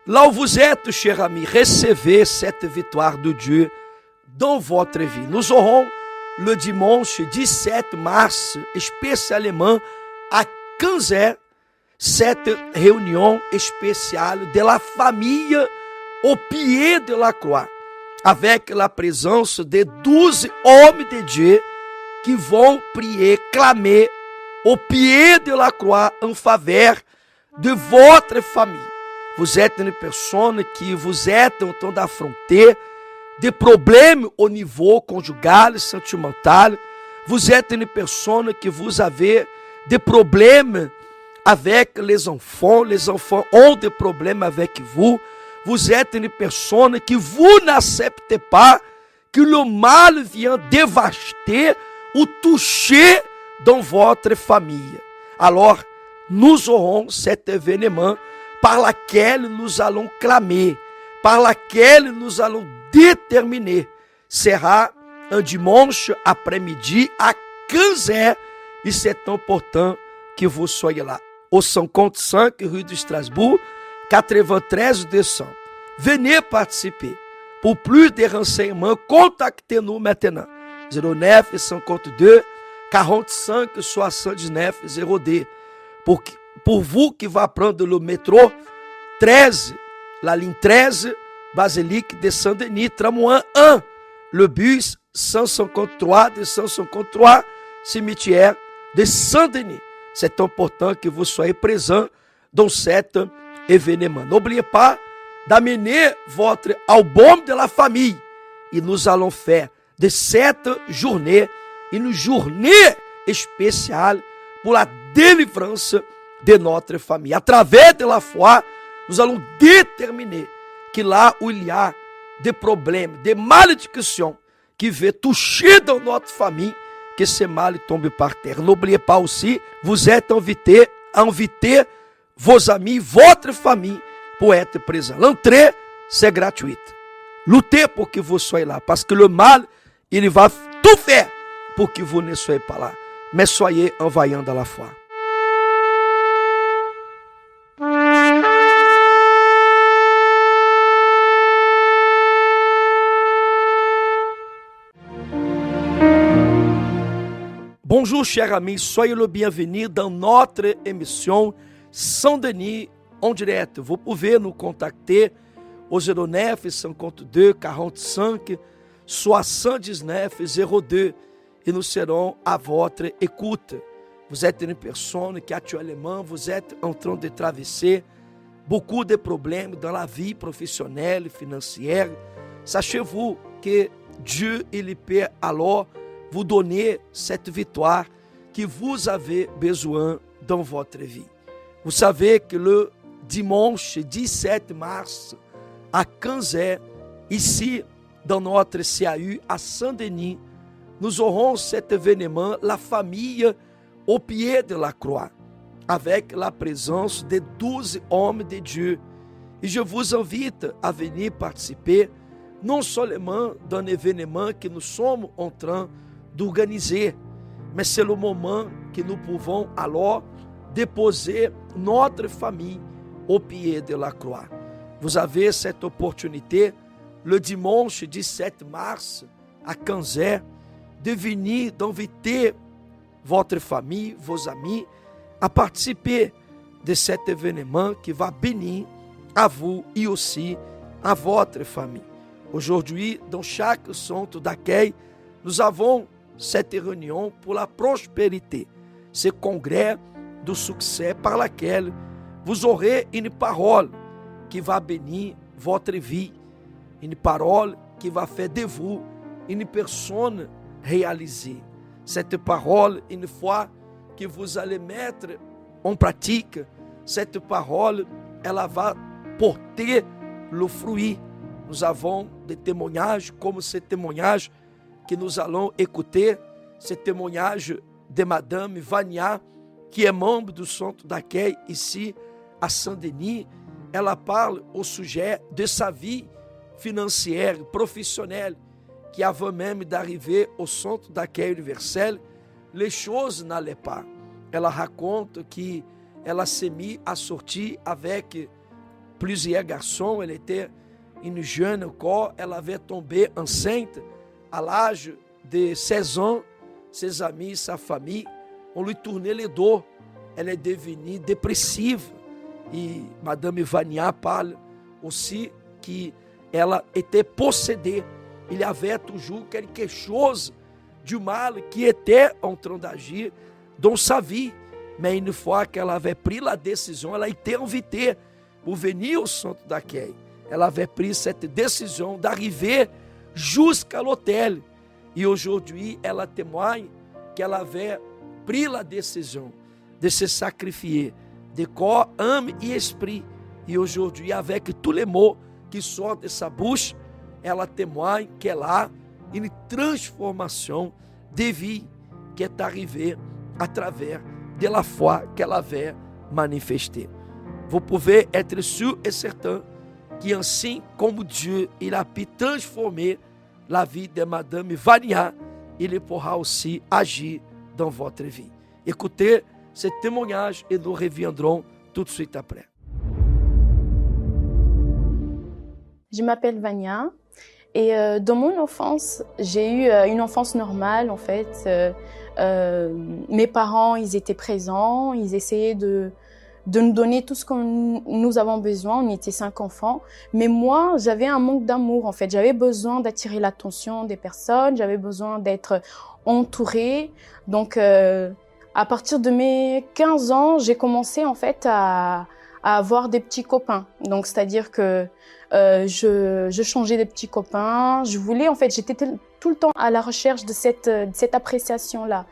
Là où vous êtes, chers amis, recevez cette victoire de Dieu dans votre vie. Nous aurons le dimanche 17 mars, spécialement à 15h, cette réunion spéciale de la famille au pied de la croix, avec la présence de 12 hommes de Dieu qui vont prier, clamer au pied de la croix en faveur de votre famille. Vous êtes une personne qui vous êtes en train d'affronter des problèmes au niveau conjugal, sentimental. Vous êtes une personne que vous avez des problèmes avec les enfants ont des problèmes avec vous. Vous êtes une personne que vous n'acceptez pas que le mal vienne dévaster ou toucher dans votre famille. Alors, nous aurons cet événement par laquelle nous allons clamer, par laquelle nous allons déterminer. Sera un dimanche après-midi à 15h et c'est important que vous soyez là. Au 55 rue de Strasbourg, 93 200. Venez participer. Pour plus de renseignements, contactez-nous maintenant. 09 52 45 79 02. Pour vous qui va prendre le métro 13, la ligne 13, Basilique de Saint-Denis, tramway 1, le bus 153, cimetière de Saint-Denis. C'est important que vous soyez présents dans cet événement. N'oubliez pas d'amener votre album de la famille. Et nous allons faire de cette journée une journée spéciale pour la délivrance de notre famille. À travers de la foi, nous allons déterminer que là où il y a des problèmes, des malédictions qui veulent toucher dans notre famille, que ces mal tombent par terre. N'oubliez pas aussi, vous êtes invité à inviter vos amis, votre famille, pour être présent. L'entrée, c'est gratuite. Luttez pour que vous soyez là, parce que le mal, il va tout faire pour que vous ne soyez pas là. Mais soyez envoyants dans la foi. Bonjour chers amis, soyez le bienvenu dans notre émission Saint-Denis en direct. Vous pouvez nous contacter au 09 52 45 79 02 et nous serons à votre écoute. Vous êtes une personne qui actuellement vous êtes en train de traverser beaucoup de problèmes dans la vie professionnelle, financière. Sachez-vous que Dieu, il peut alors vous donner cette victoire que vous avez besoin dans votre vie. Vous savez que le dimanche 17 mars à 15h, ici dans notre CAU à Saint-Denis, nous aurons cet événement, la famille au pied de la croix, avec la présence de 12 hommes de Dieu. Et je vous invite à venir participer, non seulement d'un événement que nous sommes en train d'organiser, mais c'est le moment que nous pouvons alors déposer notre famille au pied de la croix. Vous avez cette opportunité le dimanche 17 mars à 15h de venir, d'inviter votre famille, vos amis à participer de cet événement qui va bénir à vous et aussi à votre famille. Aujourd'hui, dans chaque centre d'accueil, nous avons cette réunion pour la prospérité, ce congrès du succès par laquelle vous aurez une parole qui va bénir votre vie, une parole qui va faire de vous une personne réalisée. Cette parole, une fois que vous allez mettre en pratique, cette parole, elle va porter le fruit. Nous avons des témoignages comme ce témoignage que nous allons écouter, ce témoignage de Madame Vania, qui est membre du centre d'accueil ici à Saint-Denis. Elle parle au sujet de sa vie financière, professionnelle, qui avant même d'arriver au centre d'accueil universel, les choses n'allaient pas. Elle raconte qu'elle s'est mise à sortir avec plusieurs garçons, elle était une jeune encore, elle avait tombé enceinte à l'âge de 16 ans. Ses amis, sa famille ont lui tourné le dos. Elle est devenue dépressive. E Madame Vania parle aussi qu'elle était possédée. Il y avait toujours quelque chose du mal qui était en train d'agir dans sa vie. Mais une fois qu'elle avait pris la décision, elle a été invitée pour venir au centre d'accueil. Elle avait pris cette décision d'arriver jusqu'à l'hôtel. Et aujourd'hui, elle témoigne qu'elle avait pris la décision de se sacrifier de corps, âme et esprit. Et aujourd'hui, avec tous les mots qui sortent de sa bouche, ela témoigne qu'elle a une transformation de vie qui est arrivée à travers de la foi qu'elle avait manifestée. Vous pouvez être sûr et certain que ainsi comme Dieu, il a pu transformer la vie de Madame Vania, il pourra aussi agir dans votre vie. Écoutez ce témoignage et nous reviendrons tout de suite après. Je m'appelle Vania et dans mon enfance, j'ai eu une enfance normale en fait. Mes parents, ils étaient présents, ils essayaient de nous donner tout ce que nous avons besoin. On était 5 enfants. Mais moi, j'avais un manque d'amour en fait. J'avais besoin d'attirer l'attention des personnes, j'avais besoin d'être entourée. Donc, à partir de mes 15 ans, j'ai commencé en fait à avoir des petits copains. Donc, c'est-à-dire que je changeais des petits copains. Je voulais, en fait, j'étais tout le temps à la recherche de cette appréciation-là.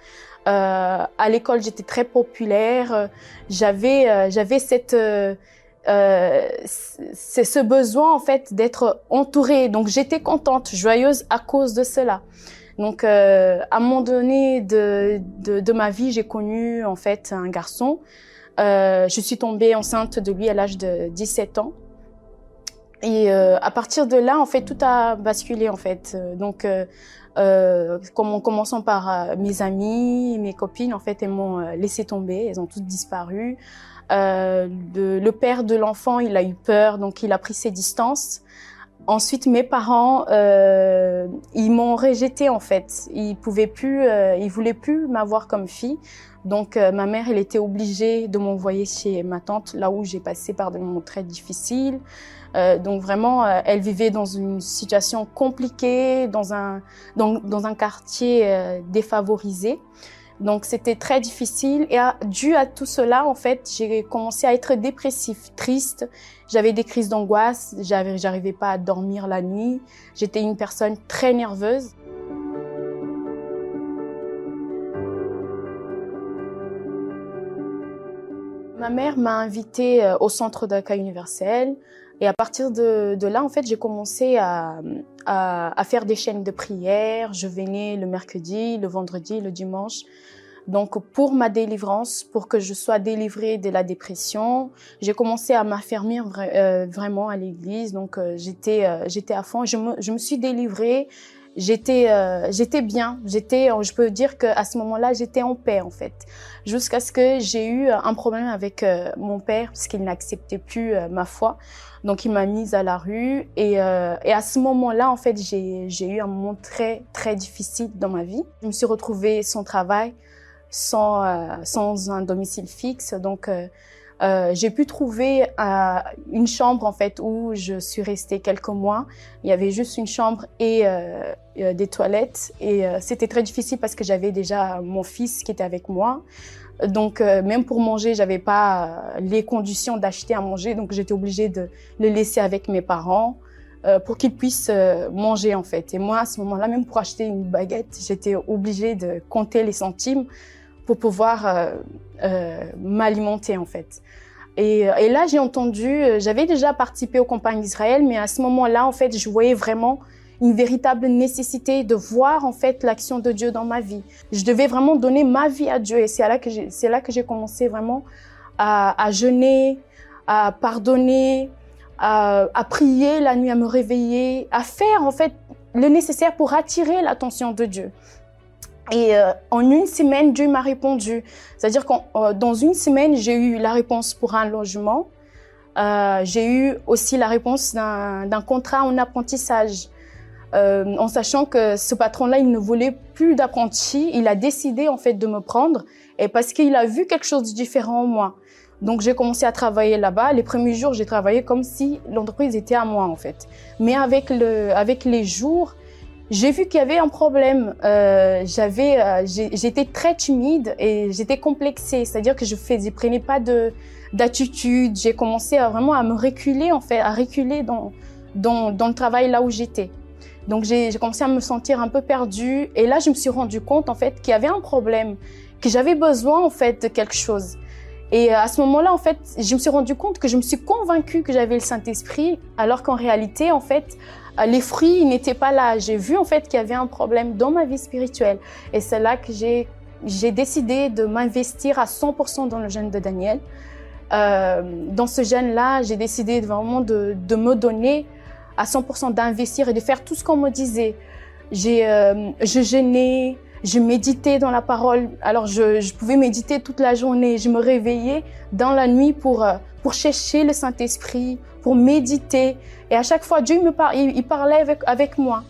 À l'école, j'étais très populaire. J'avais ce besoin, en fait, d'être entourée. Donc, j'étais contente, joyeuse à cause de cela. Donc, à un moment donné de ma vie, j'ai connu, en fait, un garçon. Je suis tombée enceinte de lui à l'âge de 17 ans. Et à partir de là, en fait, tout a basculé, en fait. Donc, en commençant par mes amis, mes copines, en fait, elles m'ont laissé tomber. Elles ont toutes disparu. Le père de l'enfant, il a eu peur, donc il a pris ses distances. Ensuite, mes parents, ils m'ont rejetée, en fait. Ils voulaient plus m'avoir comme fille. Donc, ma mère, elle était obligée de m'envoyer chez ma tante, là où j'ai passé par des moments très difficiles. Donc, vraiment, elle vivait dans une situation compliquée, dans un quartier défavorisé. Donc, c'était très difficile. Et dû à tout cela, en fait, j'ai commencé à être dépressive, triste. J'avais des crises d'angoisse. J'arrivais pas à dormir la nuit. J'étais une personne très nerveuse. Ma mère m'a invitée au centre d'accueil universel. Et à partir de là, en fait, j'ai commencé à faire des chaînes de prière. Je venais le mercredi, le vendredi, le dimanche. Donc, pour ma délivrance, pour que je sois délivrée de la dépression, j'ai commencé à m'affermir vraiment à l'église. Donc, j'étais à fond. Je me suis délivrée. J'étais bien. Je peux dire qu'à ce moment-là, j'étais en paix, en fait. Jusqu'à ce que j'ai eu un problème avec mon père, parce qu'il n'acceptait plus ma foi. Donc, il m'a mise à la rue. Et à ce moment-là, en fait, j'ai eu un moment très, très difficile dans ma vie. Je me suis retrouvée sans travail, sans un domicile fixe. Donc, j'ai pu trouver une chambre, en fait, où je suis restée quelques mois. Il y avait juste une chambre et des toilettes. Et c'était très difficile parce que j'avais déjà mon fils qui était avec moi. Donc, même pour manger, j'avais pas les conditions d'acheter à manger. Donc, j'étais obligée de le laisser avec mes parents pour qu'ils puissent manger, en fait. Et moi, à ce moment-là, même pour acheter une baguette, j'étais obligée de compter les centimes pour pouvoir m'alimenter, en fait. Et là, j'ai entendu, j'avais déjà participé aux campagnes d'Israël, mais à ce moment-là, en fait, je voyais vraiment une véritable nécessité de voir, en fait, l'action de Dieu dans ma vie. Je devais vraiment donner ma vie à Dieu. Et c'est là que j'ai commencé vraiment à jeûner, à pardonner, à prier la nuit, à me réveiller, à faire, en fait, le nécessaire pour attirer l'attention de Dieu. Et en une semaine, Dieu m'a répondu. C'est-à-dire que dans une semaine, j'ai eu la réponse pour un logement. J'ai eu aussi la réponse d'un contrat en apprentissage. En sachant que ce patron-là, il ne voulait plus d'apprentis, il a décidé en fait de me prendre et parce qu'il a vu quelque chose de différent en moi. Donc j'ai commencé à travailler là-bas. Les premiers jours, j'ai travaillé comme si l'entreprise était à moi en fait. Mais avec les jours, j'ai vu qu'il y avait un problème. J'étais très timide et j'étais complexée, c'est-à-dire que je prenais pas d'attitude. J'ai commencé vraiment à me reculer en fait, à reculer dans le travail là où j'étais. Donc j'ai commencé à me sentir un peu perdue et là je me suis rendu compte en fait qu'il y avait un problème, que j'avais besoin en fait de quelque chose. Et à ce moment-là en fait, je me suis rendu compte que je me suis convaincue que j'avais le Saint-Esprit alors qu'en réalité en fait les fruits n'étaient pas là. J'ai vu en fait qu'il y avait un problème dans ma vie spirituelle et c'est là que j'ai décidé de m'investir à 100% dans le jeûne de Daniel. Dans ce jeûne-là, j'ai décidé vraiment de me donner à 100%, d'investir et de faire tout ce qu'on me disait. Je jeûnais, je méditais dans la parole. Alors, je pouvais méditer toute la journée. Je me réveillais dans la nuit pour chercher le Saint-Esprit, pour méditer. Et à chaque fois, Dieu il parlait avec moi.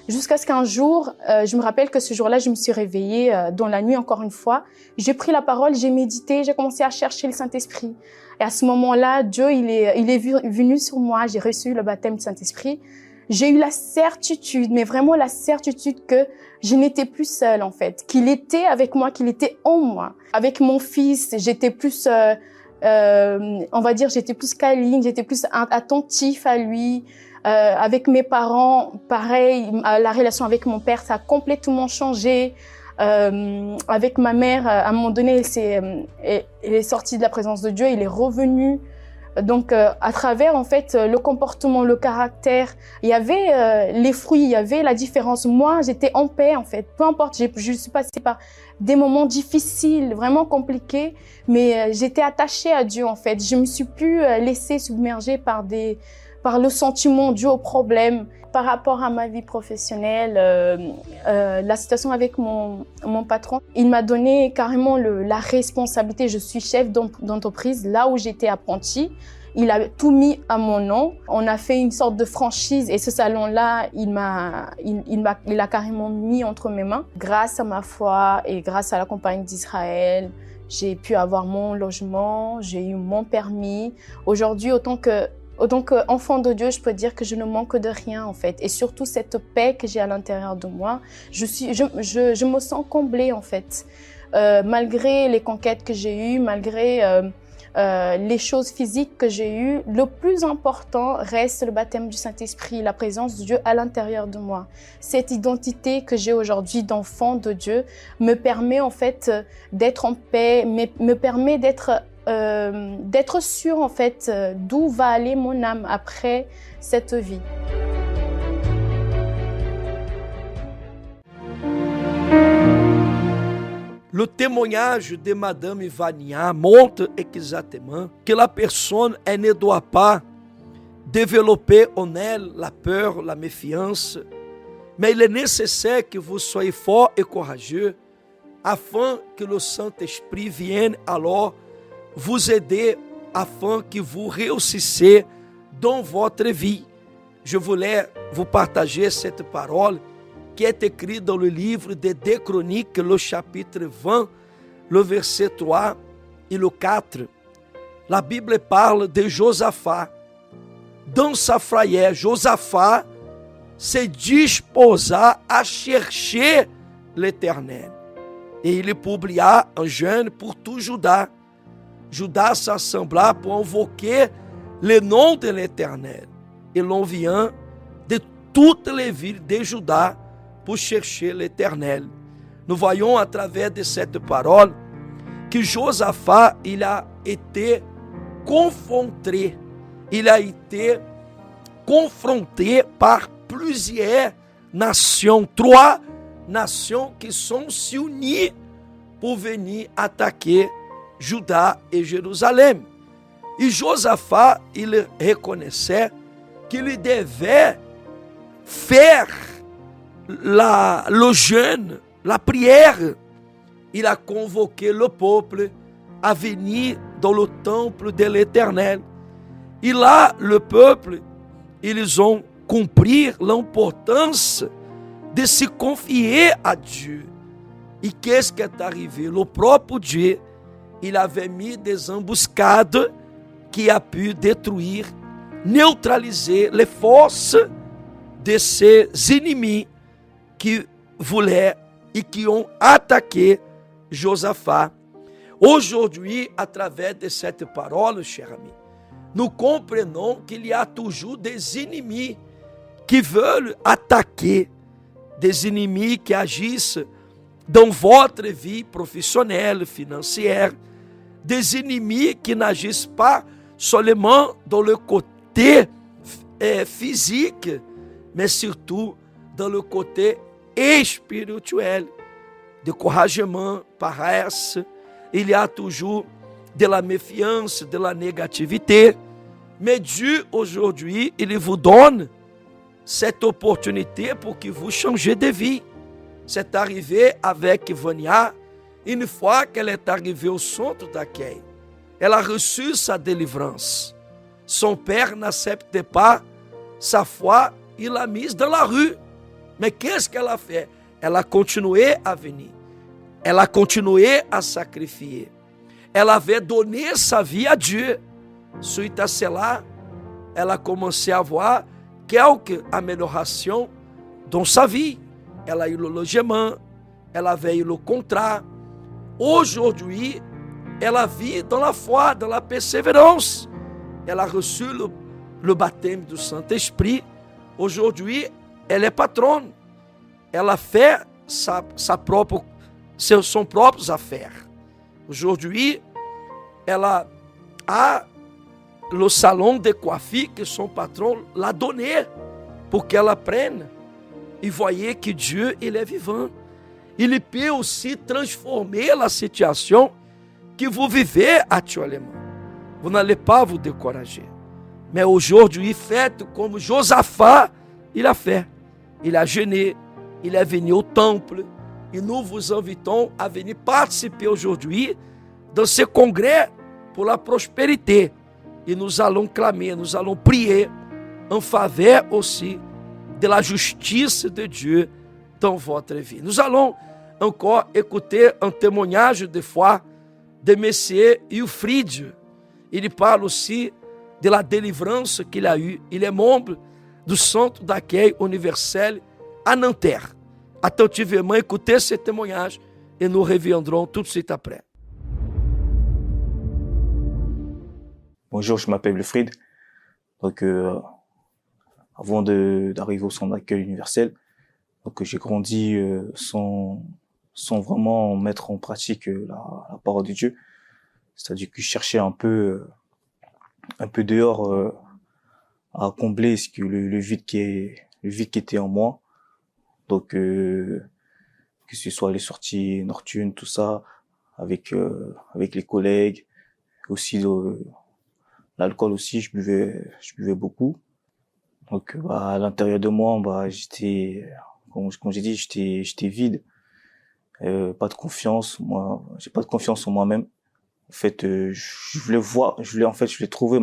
Jusqu'à ce qu'un jour, je me rappelle que ce jour-là, je me suis réveillée dans la nuit encore une fois. J'ai pris la parole, j'ai médité, j'ai commencé à chercher le Saint-Esprit. Et à ce moment-là, Dieu, il est venu sur moi. J'ai reçu le baptême du Saint-Esprit. J'ai eu la certitude, mais vraiment la certitude que je n'étais plus seule en fait, qu'il était avec moi, qu'il était en moi. Avec mon fils, j'étais plus, on va dire, j'étais plus câline, j'étais plus attentif à lui. Avec mes parents, pareil, la relation avec mon père, ça a complètement changé. Avec ma mère, à un moment donné, elle est sortie de la présence de Dieu, il est revenu. Donc, à travers, en fait, le comportement, le caractère, il y avait les fruits, il y avait la différence. Moi, j'étais en paix, en fait. Peu importe, je suis passée par des moments difficiles, vraiment compliqués, mais j'étais attachée à Dieu, en fait. Je me suis plus laissée submerger par le sentiment dû au problème. Par rapport à ma vie professionnelle, la situation avec mon patron, il m'a donné carrément la responsabilité. Je suis chef d'entreprise là où j'étais apprentie. Il a tout mis à mon nom. On a fait une sorte de franchise et ce salon-là, il a carrément mis entre mes mains. Grâce à ma foi et grâce à la Compagnie d'Israël, j'ai pu avoir mon logement, j'ai eu mon permis. Aujourd'hui, autant qu'enfant de Dieu, je peux dire que je ne manque de rien en fait. Et surtout cette paix que j'ai à l'intérieur de moi, je me sens comblée en fait. Malgré les conquêtes que j'ai eues, malgré les choses physiques que j'ai eues, le plus important reste le baptême du Saint-Esprit, la présence de Dieu à l'intérieur de moi. Cette identité que j'ai aujourd'hui d'enfant de Dieu me permet en fait d'être en paix, me permet d'être sûre en fait d'où va aller mon âme après cette vie. Le témoignage de Madame Vania montre exactement que la personne ne doit pas développer en elle la peur, la méfiance, mais il est nécessaire que vous soyez fort et courageux afin que le Saint-Esprit vienne alors vous aider afin que vous réussissiez dans votre vie. Je voulais vous partager cette parole qui est écrite dans le livre de 2 Chroniques, le chapitre 20, le verset 3 et le 4. La Bible parle de Josaphat. Dans sa frayeur, Josaphat se disposa à chercher l'Éternel. Et il publia un jeûne pour tout Juda. Juda s'assembla pour invoquer le nom de l'Éternel. Et l'on vient de toutes les villes de Juda pour chercher l'Éternel. Nous voyons à travers de cette parole que Josaphat, il a été confronté. Il a été confronté par plusieurs nations, 3 nations qui sont se unies pour venir attaquer Juda et Jérusalem. Et Josaphat, il reconnaissait qu'il devait faire le jeûne, la prière. Il a convoqué le peuple à venir dans le temple de l'Éternel. Et là, le peuple, ils ont compris l'importance de se confier à Dieu. Et qu'est-ce qui est arrivé? Le propre Dieu, il avait mis des embuscades qui a pu détruire, neutraliser les forces de ses ennemis qui voulaient et qui ont attaqué Josaphat. Aujourd'hui, à travers de cette parole, cher ami, nous comprenons qu'il y a toujours des ennemis qui veulent attaquer, des ennemis qui agissent dans votre vie professionnelle, financière, des ennemis qui n'agissent pas seulement dans le côté physique, mais surtout dans le côté espirituel, découragement, paresse. Il y a toujours de la méfiance, de la négativité. Mais Dieu, aujourd'hui, il vous donne cette opportunité pour que vous changez de vie. C'est arrivé avec Vania, une fois qu'elle est arrivée au centre d'accueil. Elle a reçu sa délivrance. Son père n'acceptait pas sa foi, il l'a mise dans la rue. Mais qu'est-ce qu'elle a fait? Elle a continué à venir. Elle a continué à sacrifier. Elle avait donné sa vie à Dieu. Suite à cela, elle a commencé à voir quelques améliorations dans sa vie. Elle a eu le logement, elle avait eu le contrat. Aujourd'hui, elle a vécu dans la foi, dans la persévérance. Elle a reçu le baptême du Saint-Esprit. Aujourd'hui, elle est patronne. Elle a fait son propre affaire. Aujourd'hui, elle a le salon de coiffure que son patron l'a donné pour qu'elle apprenne. Et voyez que Dieu, il est vivant. Il peut aussi transformer la situation que vous vivez actuellement. Vous n'allez pas vous décourager. Mais aujourd'hui, faites comme Josaphat, il a fait. Il a jeûné, il est venu au temple. Et nous vous invitons à venir participer aujourd'hui dans ce congrès pour la prospérité. Et nous allons clamer, nous allons prier en faveur aussi de la justice de Dieu dans votre vie. Nous allons encore écouter un témoignage de foi de Monsieur Wilfried. Il parle aussi de la délivrance qu'il a eue. Il est membre du Centre d'accueil universel à Nanterre. Attentivement écoutez ce témoignage et nous reviendrons tout de suite après. Bonjour, je m'appelle Wilfried. Donc, avant d'arriver au centre d'accueil universel, donc j'ai grandi sans vraiment mettre en pratique la parole de Dieu. C'est-à-dire que je cherchais un peu dehors à combler le vide qui était en moi. Donc que ce soit les sorties nocturnes, tout ça, avec les collègues, aussi l'alcool aussi, je buvais beaucoup. Donc à l'intérieur de moi, j'étais, comme j'ai dit, j'étais vide, pas de confiance. Moi, j'ai pas de confiance en moi-même. En fait, je voulais trouver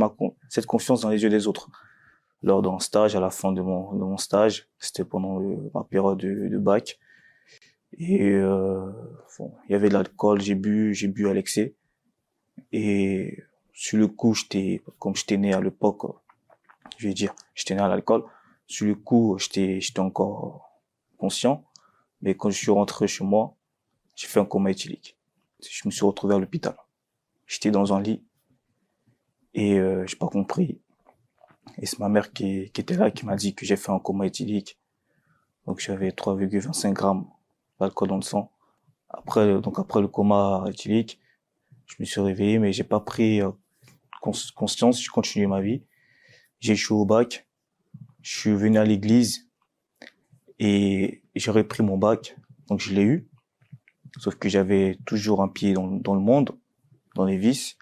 cette confiance dans les yeux des autres. Lors d'un stage, à la fin de mon stage, c'était pendant ma période de bac. Et il y avait de l'alcool, j'ai bu à l'excès. Et sur le coup, comme j'étais né à l'époque, je vais dire, j'étais né à l'alcool. Sur le coup, j'étais encore conscient. Mais quand je suis rentré chez moi, j'ai fait un coma éthylique. Je me suis retrouvé à l'hôpital. J'étais dans un lit et j'ai pas compris. Et c'est ma mère qui était là, qui m'a dit que j'ai fait un coma éthylique. Donc j'avais 3,25 grammes d'alcool dans le sang. Après le coma éthylique, je me suis réveillé, mais j'ai pas pris conscience. J'ai continué ma vie. J'ai échoué au bac. Je suis venu à l'église et j'ai repris mon bac. Donc je l'ai eu. Sauf que j'avais toujours un pied dans le monde, dans les vices.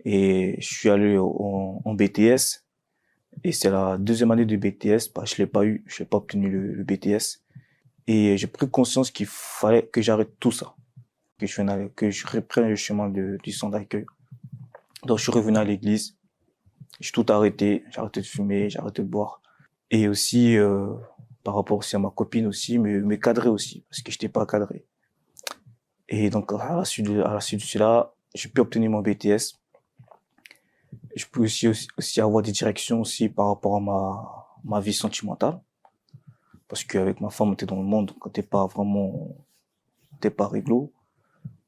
Et je suis allé en BTS. Et c'est la deuxième année de BTS, je l'ai pas eu, je n'ai pas obtenu le BTS. Et j'ai pris conscience qu'il fallait que j'arrête tout ça, que je reprenne le chemin du centre d'accueil. Donc je suis revenu à l'église, J'ai tout arrêté. J'ai arrêté de fumer, j'ai arrêté de boire. Et aussi, par rapport aussi à ma copine aussi, me cadrer aussi, parce que j'étais pas cadré. Et donc, à la suite de cela, j'ai pu obtenir mon BTS. Je peux aussi avoir des directions aussi par rapport à ma vie sentimentale. Parce qu'avec ma femme, on était dans le monde, donc on était pas réglo.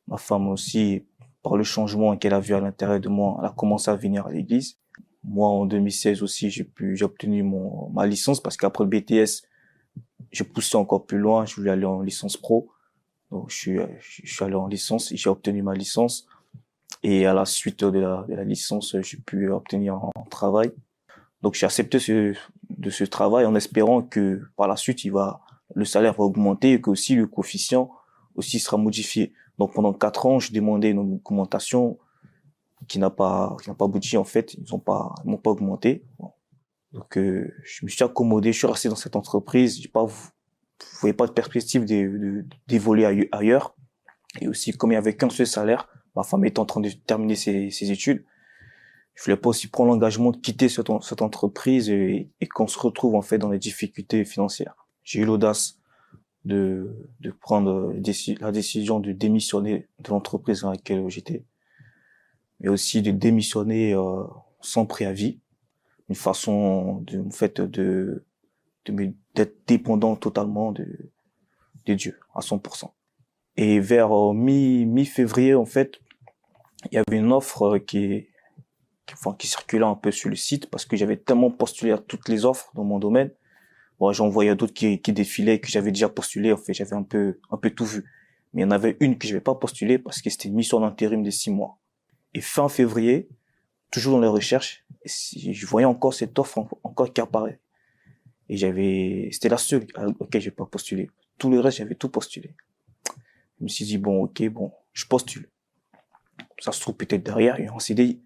Ma femme aussi, par le changement qu'elle a vu à l'intérieur de moi, elle a commencé à venir à l'église. Moi, en 2016 aussi, j'ai obtenu ma licence parce qu'après le BTS, j'ai poussé encore plus loin, je voulais aller en licence pro. Donc, je suis allé en licence et j'ai obtenu ma licence. Et à la suite de la licence, j'ai pu obtenir un travail. Donc, j'ai accepté ce travail en espérant que par la suite, le salaire va augmenter et que aussi le coefficient aussi sera modifié. Donc, pendant 4 ans, je demandais une augmentation qui n'a pas abouti, en fait. Ils m'ont pas augmenté. Bon. Donc, je me suis accommodé, je suis resté dans cette entreprise. Je voyais pas de perspective d'évoluer ailleurs. Et aussi, comme il y avait qu'un seul salaire, ma femme était en train de terminer ses études. Je voulais pas aussi prendre l'engagement de quitter cette entreprise et qu'on se retrouve, en fait, dans les difficultés financières. J'ai eu l'audace de prendre la décision de démissionner de l'entreprise dans laquelle j'étais, mais aussi de démissionner sans préavis, une façon d'être dépendant totalement de Dieu à 100%. Et vers mi-février, en fait, il y avait une offre qui circulait un peu sur le site parce que j'avais tellement postulé à toutes les offres dans mon domaine. Bon, j'en voyais d'autres qui défilaient, que j'avais déjà postulé. En fait, j'avais un peu tout vu. Mais il y en avait une que je n'avais pas postulée parce que c'était une mission d'intérim de 6 mois. Et fin février, toujours dans les recherches, je voyais encore cette offre encore qui apparaît. Et c'était la seule auquel j'ai pas postulé. Tout le reste, j'avais tout postulé. Je me suis dit, bon, je postule. Ça se trouve peut-être derrière, il y a un CDI.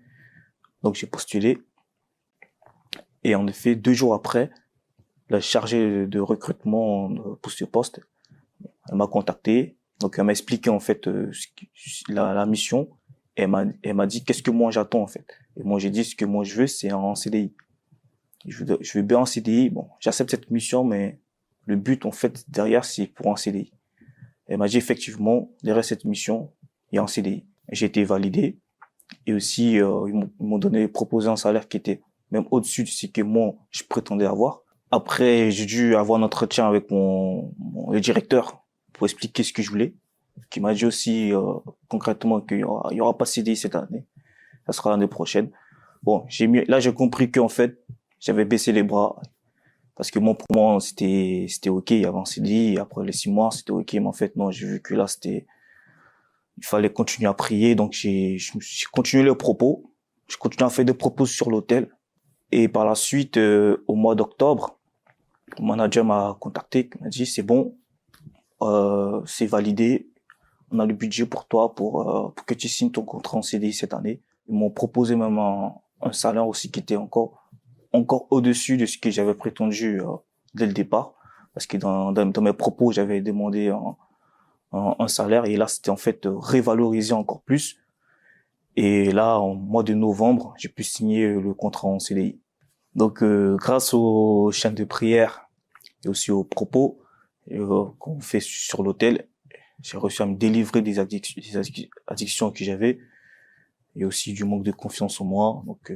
Donc, j'ai postulé. Et en effet, 2 jours après, la chargée de recrutement pour ce poste, elle m'a contacté. Donc, elle m'a expliqué, en fait, la mission. Et elle m'a dit, qu'est-ce que moi j'attends, en fait. Et moi, j'ai dit, ce que moi je veux, c'est un CDI. Je veux bien un CDI. Bon, j'accepte cette mission, mais le but, en fait, derrière, c'est pour un CDI. Elle m'a dit, effectivement, derrière cette mission, il y a un CDI. J'ai été validé. Et aussi, ils m'ont proposé un salaire qui était même au-dessus de ce que moi, je prétendais avoir. Après, j'ai dû avoir un entretien avec le directeur pour expliquer ce que je voulais, qui m'a dit aussi concrètement qu'il y aura pas de CDI cette année, ça sera l'année prochaine. Bon, là j'ai compris qu'en fait j'avais baissé les bras parce que pour moi c'était ok, il y avait un CDI, et après les 6 mois c'était ok, mais en fait non, j'ai vu que là il fallait continuer à prier, donc j'ai continué le propos, je continue à faire des propos sur l'hôtel. Et par la suite, au mois d'octobre, mon manager m'a contacté, il m'a dit c'est bon, c'est validé, on a le budget pour toi pour que tu signes ton contrat en CDI cette année. Ils m'ont proposé même un salaire aussi qui était encore au-dessus de ce que j'avais prétendu dès le départ, parce que dans mes propos j'avais demandé un salaire et là c'était en fait révalorisé encore plus. Et là, en mois de novembre, j'ai pu signer le contrat en CDI. Donc, grâce aux chaînes de prière et aussi aux propos qu'on fait sur l'hôtel, j'ai réussi à me délivrer des addictions que j'avais et aussi du manque de confiance en moi. Donc,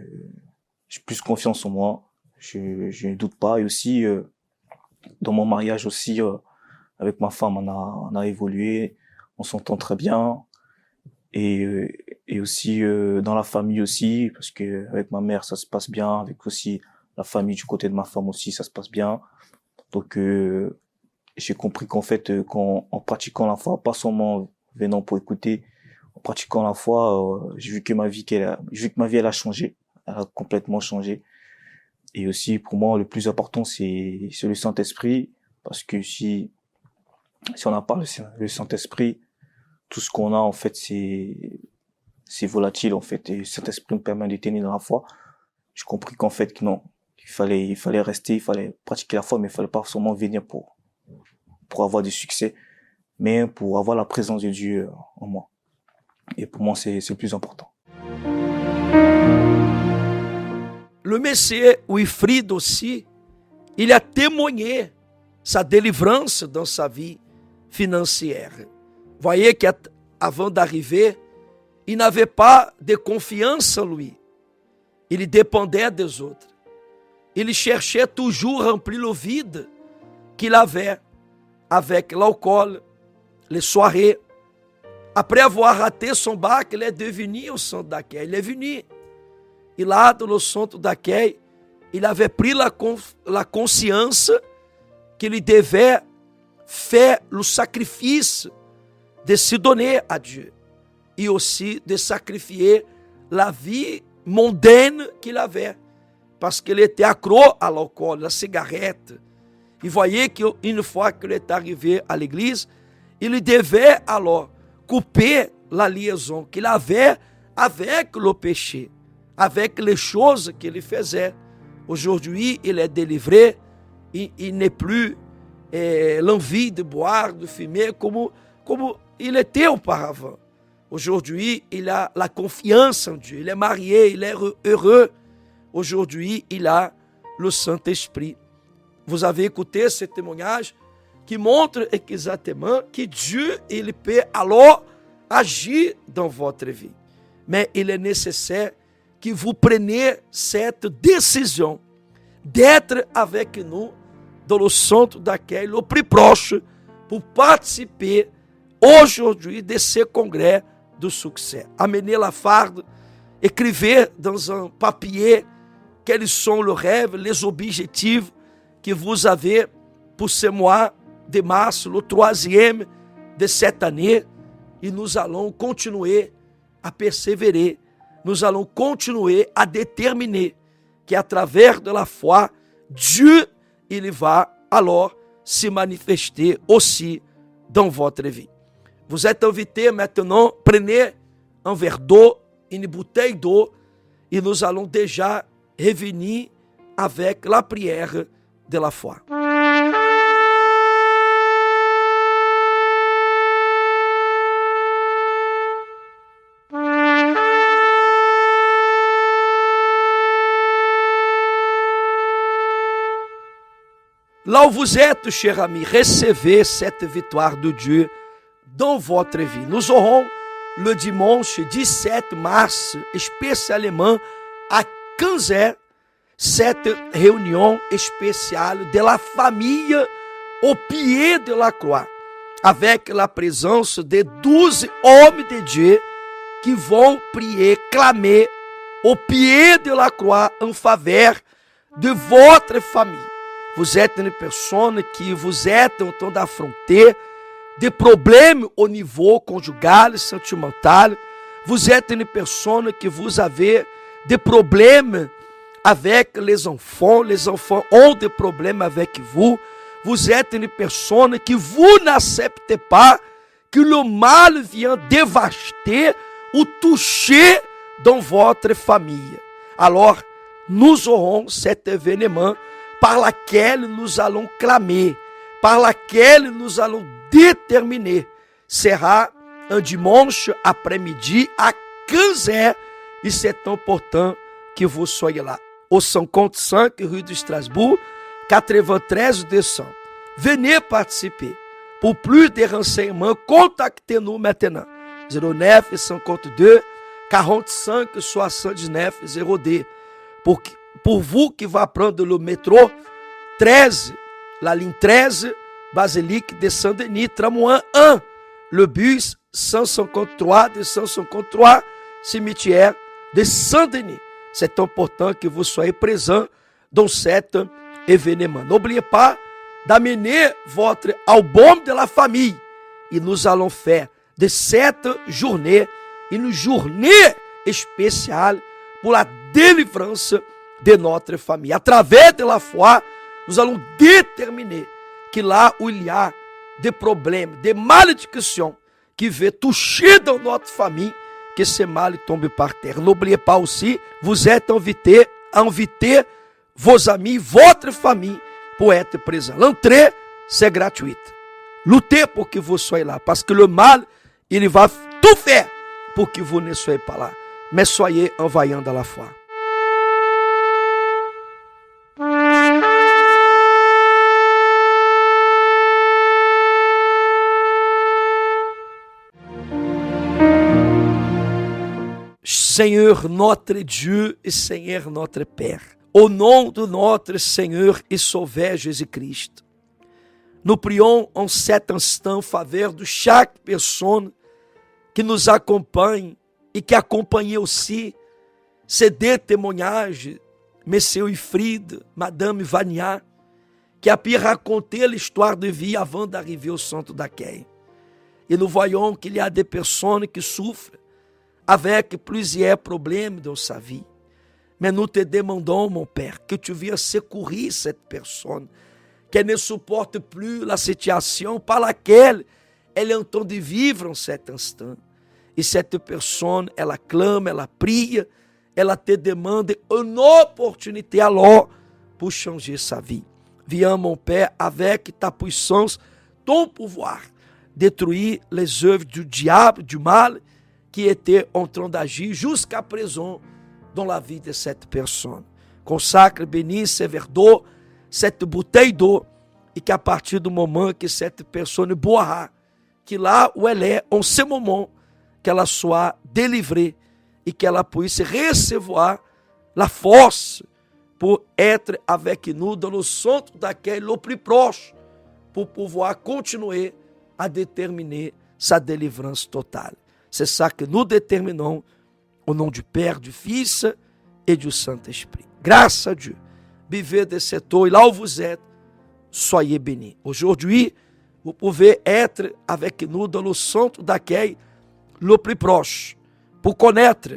j'ai plus confiance en moi, je ne doute pas. Et aussi, dans mon mariage aussi, avec ma femme, on a évolué, on s'entend très bien. Et aussi dans la famille aussi, parce que avec ma mère ça se passe bien, avec aussi la famille du côté de ma femme aussi ça se passe bien. Donc j'ai compris qu'en fait en pratiquant la foi, pas seulement venant pour écouter, en pratiquant la foi, j'ai vu que ma vie elle a changé, elle a complètement changé. Et aussi pour moi le plus important c'est le Saint-Esprit, parce que si on n'a pas le Saint-Esprit, tout ce qu'on a en fait c'est volatile en fait, et cet esprit me permet de tenir dans la foi. J'ai compris qu'en fait que non, il fallait rester, il fallait pratiquer la foi, mais il fallait pas seulement venir pour avoir du succès, mais pour avoir la présence de Dieu en moi. Et pour moi c'est le plus important. le Messie Wilfrid aussi, il a témoigné sa délivrance dans sa vie financière. Voyez qu'avant d'arriver, il n'avait pas de confiance en lui. Il dépendait des autres. Il cherchait toujours à remplir le vide qu'il avait avec l'alcool, les soirées. Après avoir raté son bac, il est devenu au centre d'accueil. Il est venu. Et là, dans le centre d'accueil, il avait pris la conscience qu'il devait faire le sacrifice de se donner à Dieu. Et aussi de sacrifier la vie mondaine qu'il avait. Parce qu'il était accro à l'alcool, à la cigarette. Et voyez qu'une fois qu'il est arrivé à l'église, il devait alors couper la liaison qu'il avait avec le péché, avec les choses qu'il faisait. Aujourd'hui, il est délivré, il n'est plus l'envie de boire, de fumer comme il était auparavant. Aujourd'hui, il a la confiance en Dieu, il est marié, il est heureux. Aujourd'hui, il a le Saint-Esprit. Vous avez écouté ce témoignage qui montre exactement que Dieu, il peut alors agir dans votre vie. Mais il est nécessaire que vous preniez cette décision d'être avec nous dans le centre d'accueil le plus proche pour participer aujourd'hui de ce congrès de succès. Amenez la farde, écrivez dans un papier quels sont les rêves, les objectifs que vous avez pour ce mois de mars, le 3e de cette année, et nous allons continuer à persévérer, nous allons continuer à déterminer qu'à travers de la foi, Dieu, il va alors se manifester aussi dans votre vie. Vous êtes invités maintenant, prenez un verre d'eau, une bouteille d'eau, et nous allons déjà revenir avec la prière de la foi. Là où vous êtes, chers amis, recevez cette victoire de Dieu dans votre vie. Nous aurons le dimanche 17 mars, spécialement à 15h, cette réunion spéciale de la famille au pied de la croix, avec la présence de 12 hommes de Dieu qui vont prier, clamer au pied de la croix en faveur de votre famille. Vous êtes une personne qui vous êtes en train d'affronter des problèmes au niveau conjugal, sentimental. Vous êtes une personne que vous avez des problèmes avec les enfants ont des problèmes avec vous. Vous êtes une personne que vous n'acceptez pas que le mal vienne dévaster ou toucher dans votre famille. Alors, nous aurons cet événement par laquelle nous allons clamer, par laquelle nous allons déterminer. Sera un dimanche après-midi à 15h et c'est important que vous soyez là. Au 55 rue de Strasbourg, 93 200. Venez participer. Pour plus de renseignements, contactez-nous maintenant. 09 52 45 79 0D. Pour vous qui va prendre le métro 13, la ligne 13, Basilique de Saint-Denis, tramway 1, le bus 153 de 153, cimetière de Saint-Denis. C'est important que vous soyez présents dans cet événement. N'oubliez pas d'amener votre album de la famille. Et nous allons faire de cette journée une journée spéciale pour la délivrance de notre famille. À travers de la foi, nous allons déterminer que là où il y a des problèmes, des malédictions qui veulent toucher dans notre famille, que ce mal tombe par terre. N'oubliez pas aussi, vous êtes invités à inviter vos amis, votre famille, pour être présents. L'entrée, c'est gratuite. Luttez pour que vous soyez là, parce que le mal, il va tout faire pour que vous ne soyez pas là. Mais soyez envoyants dans la foi. Seigneur notre Dieu et Seigneur notre Père, au nom de notre Seigneur et Sauveur Jésus-Christ, nous prions en cet instant en faveur de chaque personne qui nous acompanhe et qui acompanhe aussi ces deux témoignages, Monsieur Wilfried, Madame Vania, qui a pu raconter l'histoire de vie avant d'arriver au centre d'accueil. Et nous voyons qu'il y a des personnes qui souffrent avec plusieurs problèmes dans sa vie. Mais nous te demandons, mon Père, que tu viennes secourir cette personne, qu'elle ne supporte plus la situation par laquelle elle est en train de vivre en cet instant. Et cette personne, elle clame, elle prie, elle te demande une opportunité alors pour changer sa vie. Viens, mon Père, avec ta puissance, ton pouvoir, détruire les œuvres du diable, du mal, qui étaient en train d'agir jusqu'à présent dans la vie de cette personne. Consacre, bénis ce verre d'eau, cette bouteille d'eau, et qu'à partir du moment que cette personne boira, que là où elle est, en ce moment, qu'elle soit délivrée et qu'elle puisse recevoir la force pour être avec nous dans le centre d'accueil le plus proche, pour pouvoir continuer à déterminer sa délivrance totale. C'est ça que nous déterminons au nom du Père, du Fils et du Saint-Esprit. Grâce à Dieu. Vivez de cette eau et là où vous êtes, soyez bénis. Aujourd'hui, vous pouvez être avec nous dans le centre d'accueil le plus proche. Pour connaître,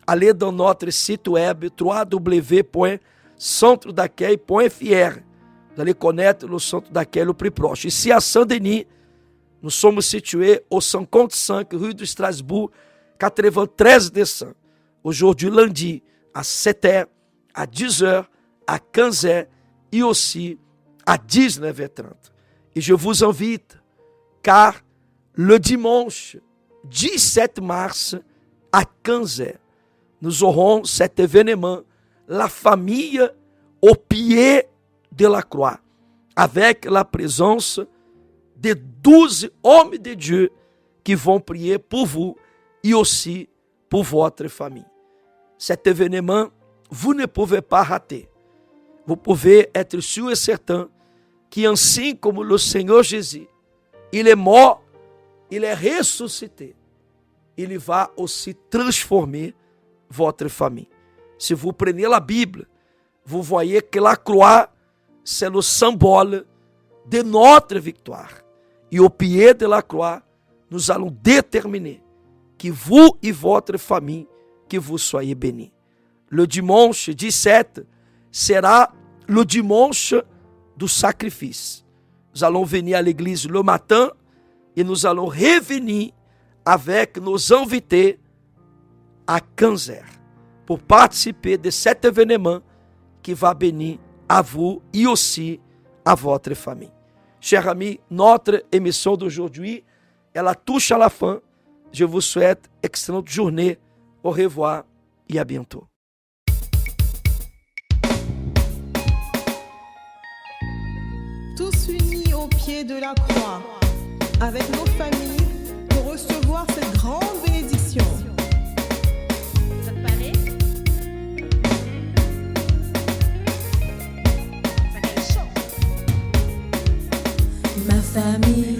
allez dans notre site web www.centredaccueil.fr. Vous allez connaître le centre d'accueil le plus proche. Ici à Saint-Denis, nous sommes situés au 55 rue de Strasbourg, 93 décembre. Aujourd'hui, lundi, à 7h, à 10h, à 15h et aussi à 19h30. Et je vous invite, car le dimanche 17 mars, à 15h, nous aurons cet événement, la famille au pied de la croix, avec la présence de 12 hommes de Dieu qui vont prier pour vous et aussi pour votre famille. Cet événement, vous ne pouvez pas rater. Vous pouvez être sûr et certain qu'ainsi comme le Seigneur Jésus, il est mort, il est ressuscité, il va aussi transformer votre famille. Si vous prenez la Bible, vous voyez que la croix, c'est le symbole de notre victoire. Et au pied de la croix, nous allons déterminer que vous et votre famille, que vous soyez bénis. Le dimanche 17 sera le dimanche du sacrifice. Nous allons venir à l'église le matin et nous allons revenir avec nos invités à 15h pour participer de cet événement qui va bénir à vous et aussi à votre famille. Chers amis, notre émission d'aujourd'hui, elle touche à la fin. Je vous souhaite une excellente journée. Au revoir et à bientôt. Tous unis au pied de la croix, avec nos familles, pour recevoir cette grande bénédiction. Ça te paraît? Ça fait chaud. Ma famille